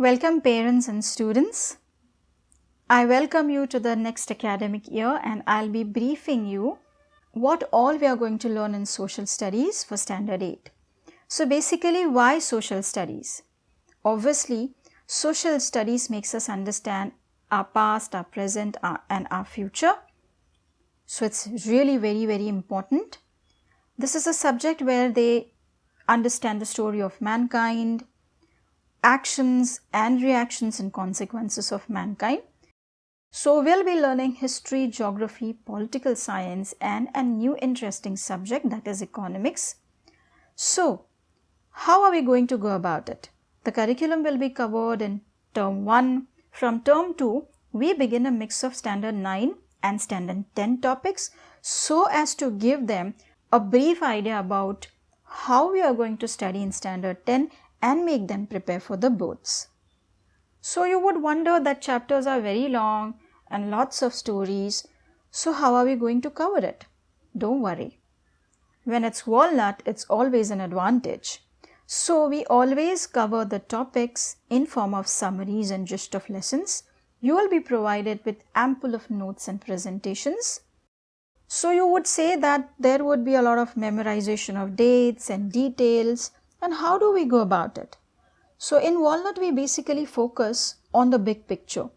Welcome parents and students. I welcome you to the next academic year and I'll be briefing you what all we are going to learn in social studies for standard 8. So basically, why social studies? Obviously, social studies makes us understand our past, our present and our future. So it's really very important. This is a subject where they understand the story of mankind, actions and reactions and consequences of mankind. So we'll be learning history, geography, political science and a new interesting subject, that is economics. So how are we going to go about it? The curriculum will be covered in term 1. From term 2, we begin a mix of standard 9 and standard 10 topics so as to give them a brief idea about how we are going to study in standard 10 and make them prepare for the boards. So you would wonder that chapters are very long and lots of stories. So how are we going to cover it? Don't worry. When it's Walnut, it's always an advantage. So we always cover the topics in form of summaries and gist of lessons. You will be provided with ample of notes and presentations. So you would say that there would be a lot of memorization of dates and details. And how do we go about it? So in Walnut, we basically focus on the big picture.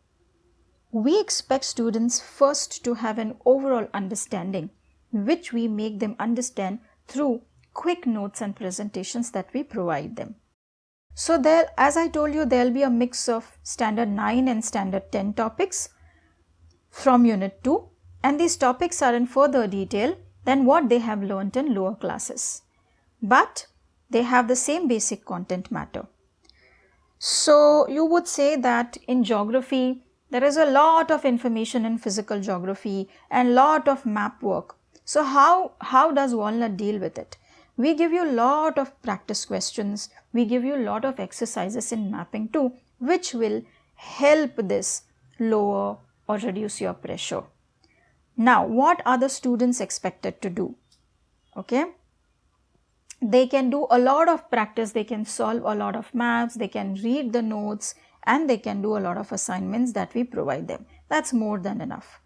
We expect students first to have an overall understanding, which we make them understand through quick notes and presentations that we provide them. So there, as I told you, there will be a mix of standard 9 and standard 10 topics from unit 2, and these topics are in further detail than what they have learnt in lower classes. But they have the same basic content matter. So you would say that in geography, there is a lot of information in physical geography and lot of map work. So how does Walnut deal with it? We give you a lot of practice questions. We give you a lot of exercises in mapping too, which will help this lower or reduce your pressure. Now, what are the students expected to do? Okay. They can do a lot of practice, they can solve a lot of maps, they can read the notes and they can do a lot of assignments that we provide them. That's more than enough.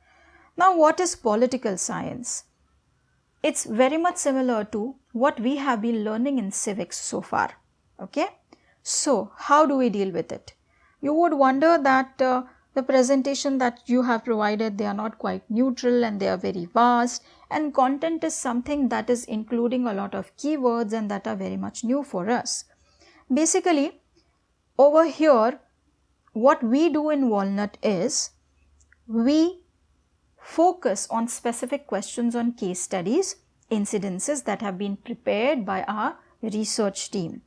Now, what is political science? It's very much similar to what we have been learning in civics so far. Okay. So, how do we deal with it? You would wonder that the presentation that you have provided, they are not quite neutral and they are very vast, and content is something that is including a lot of keywords and that are very much new for us. Basically, over here, what we do in Walnut is we focus on specific questions on case studies, incidences that have been prepared by our research team.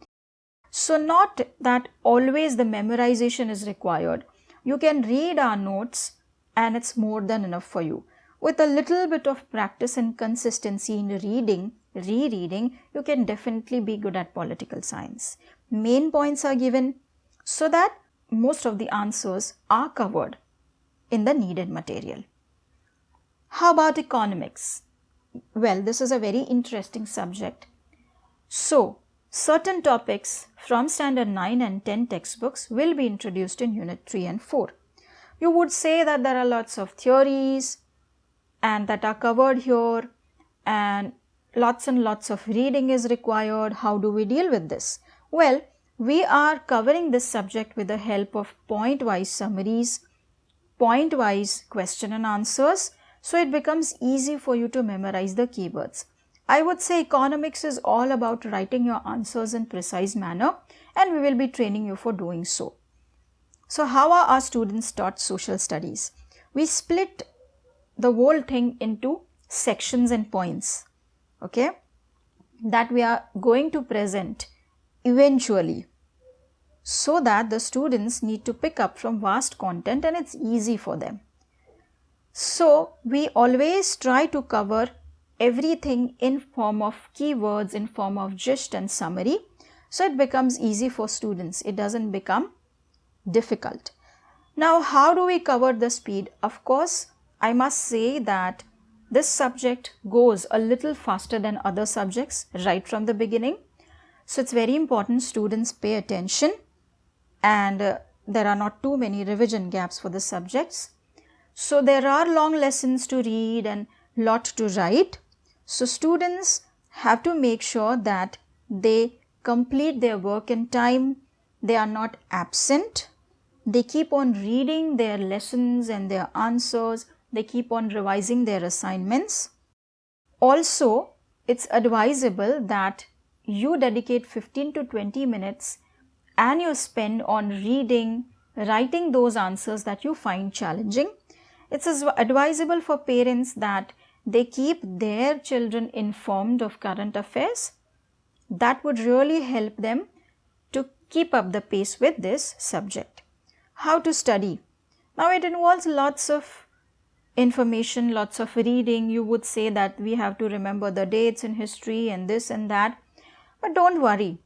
So not that always the memorization is required. You can read our notes and it's more than enough for you. With a little bit of practice and consistency in reading, rereading, you can definitely be good at political science. Main points are given so that most of the answers are covered in the needed material. How about economics? Well, this is a very interesting subject. So, certain topics from standard 9 and 10 textbooks will be introduced in unit 3 and 4. You would say that there are lots of theories and that are covered here and lots of reading is required. How do we deal with this? Well, we are covering this subject with the help of point-wise summaries, point-wise question and answers, so it becomes easy for you to memorize the keywords. I would say economics is all about writing your answers in precise manner and we will be training you for doing so. So how are our students taught social studies? We split the whole thing into sections and points, okay, that we are going to present eventually so that the students need to pick up from vast content and it's easy for them. So we always try to cover everything in form of keywords, in form of gist and summary, so it becomes easy for students. It doesn't become difficult. Now, how do we cover the speed? Of course, I must say that this subject goes a little faster than other subjects right from the beginning. So it's very important students pay attention and there are not too many revision gaps for the subjects. So there are long lessons to read and lot to write. So students have to make sure that they complete their work in time, they are not absent, they keep on reading their lessons and their answers, they keep on revising their assignments. Also, it's advisable that you dedicate 15 to 20 minutes and you spend on reading, writing those answers that you find challenging. It's advisable for parents that they keep their children informed of current affairs. That would really help them to keep up the pace with this subject. How to study? Now it involves lots of information, lots of reading. You would say that we have to remember the dates in history and this and that. But don't worry.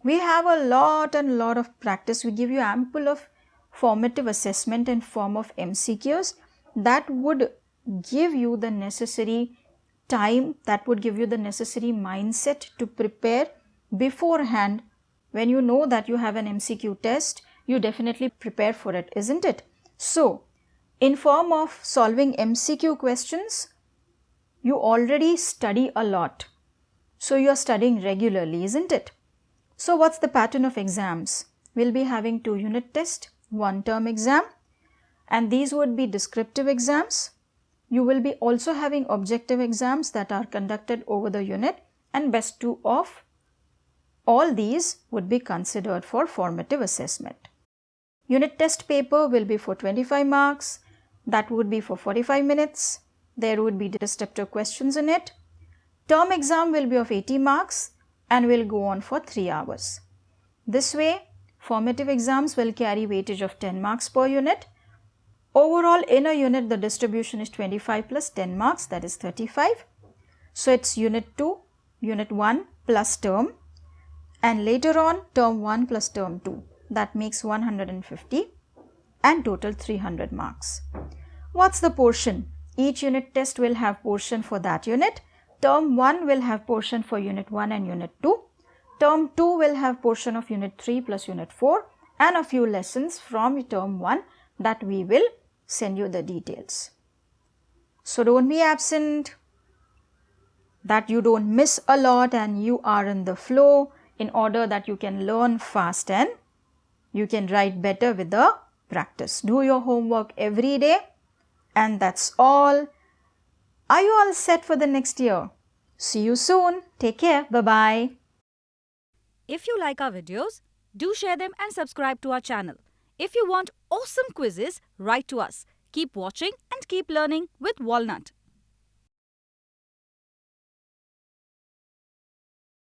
We have a lot of practice. We give you ample of formative assessment in form of MCQs that would give you the necessary time, that would give you the necessary mindset to prepare beforehand. When you know that you have an MCQ test, you definitely prepare for it, isn't it? So, in form of solving MCQ questions, you already study a lot. So, you are studying regularly, isn't it? So, what's the pattern of exams? We'll be having 2 unit tests, 1 term exam, and these would be descriptive exams. You will be also having objective exams that are conducted over the unit, and best 2 of all these would be considered for formative assessment. Unit test paper will be for 25 marks, that would be for 45 minutes. There would be descriptive questions in it. Term exam will be of 80 marks and will go on for 3 hours. This way, formative exams will carry weightage of 10 marks per unit. Overall, in a unit, the distribution is 25 plus 10 marks, that is 35. So, it's unit 2, unit 1 plus term, and later on term 1 plus term 2. That makes 150 and total 300 marks. What's the portion? Each unit test will have portion for that unit. Term 1 will have portion for unit 1 and unit 2. Term 2 will have portion of unit 3 plus unit 4 and a few lessons from term 1 that we will send you the details. So, don't be absent, that you don't miss a lot and you are in the flow, in order that you can learn fast and you can write better with the practice. Do your homework every day, and that's all. Are you all set for the next year? See you soon. Take care. Bye-bye. If you like our videos, do share them and subscribe to our channel. If you want awesome quizzes, write to us. Keep watching and keep learning with Walnut.